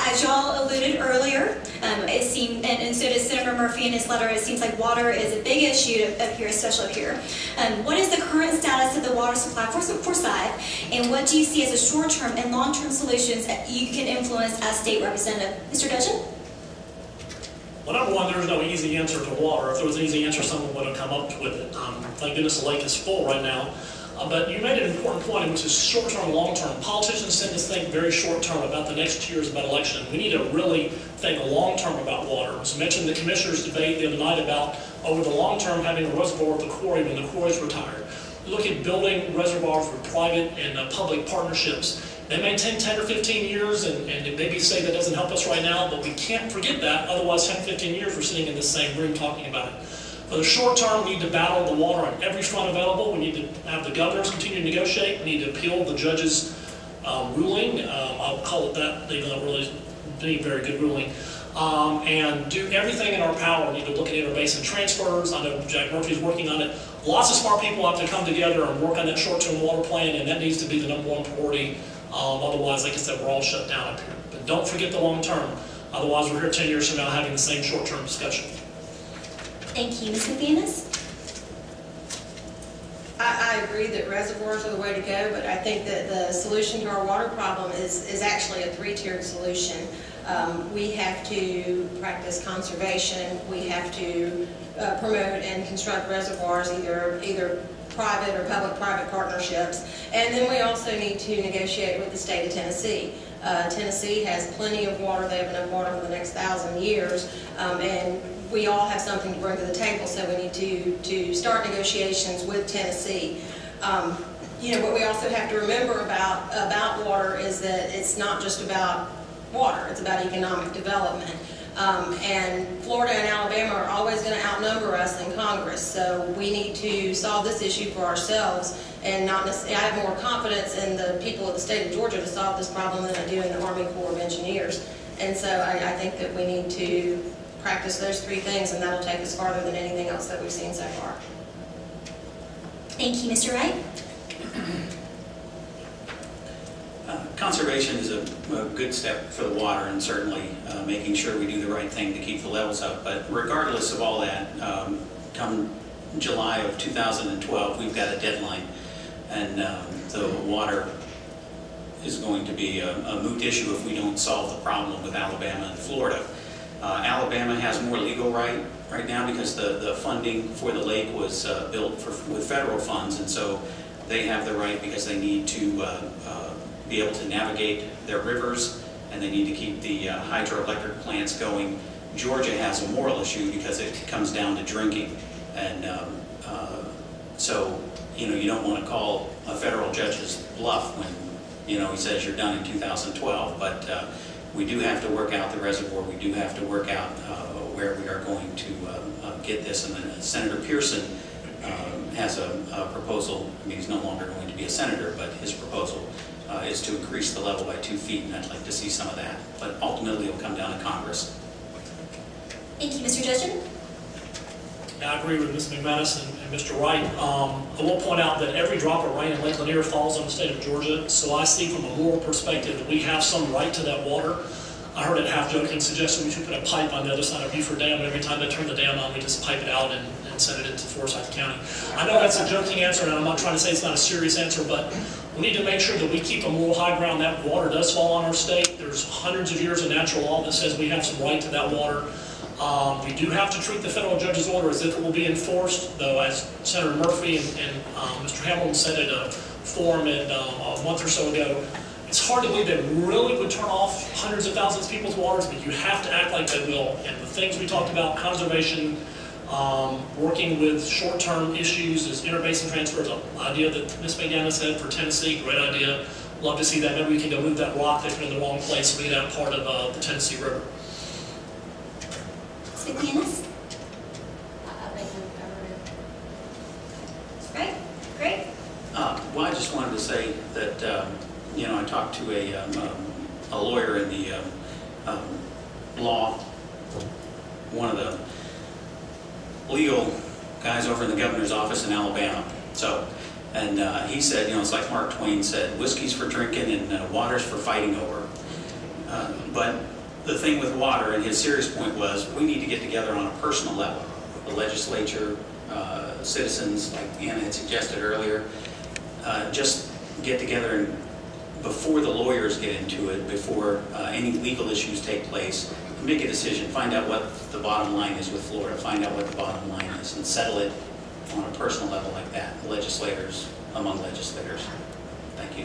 As y'all alluded earlier, it seemed, and so does Senator Murphy in his letter, it seems like water is a big issue up here, especially up here. What is the current status of the water supply for Forsyth, and what do you see as the short-term and long-term solutions that you can influence as state representative? Mr. Dudgeon? Well, number one, there's no easy answer to water. If there was an easy answer, someone would have come up with it. Thank goodness the lake is full right now. But you made an important point, which is short-term and long-term. Politicians tend to think very short-term about the next 2 years about election. We need to really think long-term about water. It was mentioned in the commissioners' debate the other night about, over the long term, having a reservoir at the quarry when the quarry's retired. Look at building reservoirs with private and public partnerships. They may take 10 or 15 years, and maybe say that doesn't help us right now, but we can't forget that. Otherwise, 10 or 15 years, we're sitting in the same room talking about it. For the short term, we need to battle the water on every front available. We need to have the governors continue to negotiate. We need to appeal the judge's ruling. I'll call it that, even though it really be a very good ruling. And do everything in our power. We need to look at interbasin transfers. I know Jack Murphy's working on it. Lots of smart people have to come together and work on that short-term water plan, and that needs to be the #1 priority. Otherwise, like I said, we're all shut down up here. But don't forget the long term. Otherwise, we're here 10 years from now having the same short-term discussion. Thank you. Ms. McManus? I agree that reservoirs are the way to go, but I think that the solution to our water problem is actually a 3-tiered solution. We have to practice conservation. We have to promote and construct reservoirs, either private or public-private partnerships. And then we also need to negotiate with the state of Tennessee. Tennessee has plenty of water. They have enough water for the next 1,000 years. And we all have something to bring to the table, so we need to start negotiations with Tennessee. You know, what we also have to remember about water is that it's not just about water, it's about economic development. And Florida and Alabama are always going to outnumber us in Congress, so we need to solve this issue for ourselves, and not necessarily, I have more confidence in the people of the state of Georgia to solve this problem than I do in the Army Corps of Engineers. And so I think that we need to practice those 3 things, and that'll take us farther than anything else that we've seen so far. Thank you. Mr. Wright? Conservation is a good step for the water, and certainly making sure we do the right thing to keep the levels up. But regardless of all that, come July of 2012, we've got a deadline, and the water is going to be a moot issue if we don't solve the problem with Alabama and Florida. Alabama has more legal right now because the funding for the lake was built with federal funds, and so they have the right because they need to be able to navigate their rivers, and they need to keep the hydroelectric plants going. Georgia has a moral issue because it comes down to drinking, and so you don't want to call a federal judge's bluff when he says you're done in 2012, but we do have to work out the reservoir. We do have to work out where we are going to get this. And then Senator Pearson has a proposal. I mean, he's no longer going to be a senator, but his proposal is to increase the level by 2 feet, and I'd like to see some of that. But ultimately, it will come down to Congress. Thank you. Mr. Dudgeon? Yeah, I agree with Ms. McManus and Mr. Wright. I will point out that every drop of rain in Lake Lanier falls on the state of Georgia, so I see from a moral perspective that we have some right to that water. I heard it half-joking suggestion we should put a pipe on the other side of Beaufort Dam, and every time they turn the dam on, we just pipe it out and send it into Forsyth County. I know that's a joking answer, and I'm not trying to say it's not a serious answer, but we need to make sure that we keep a moral high ground. That water does fall on our state. There's hundreds of years of natural law that says we have some right to that water. We do have to treat the federal judge's order as if it will be enforced, though, as Senator Murphy and Mr. Hamilton said at a forum a month or so ago, it's hard to believe they really would turn off hundreds of thousands of people's waters, but you have to act like they will. And the things we talked about, conservation, working with short-term issues, is interbasin transfers, an idea that Ms. McManus had for Tennessee, great idea. Love to see that. Maybe we can go move that rock that's been in the wrong place and be that part of the Tennessee River. McManus? I think we've covered it. Right? Great. Well, I just wanted to say that I talked to a lawyer in the law, one of the legal guys over in the governor's office in Alabama. And he said, it's like Mark Twain said, whiskey's for drinking and water's for fighting over. But thing with water, and his serious point was, we need to get together on a personal level. The legislature, citizens, like Anna had suggested earlier, just get together and before the lawyers get into it, before any legal issues take place, make a decision, find out what the bottom line is with Florida, find out what the bottom line is, and settle it on a personal level like that, legislators among legislators. Thank you.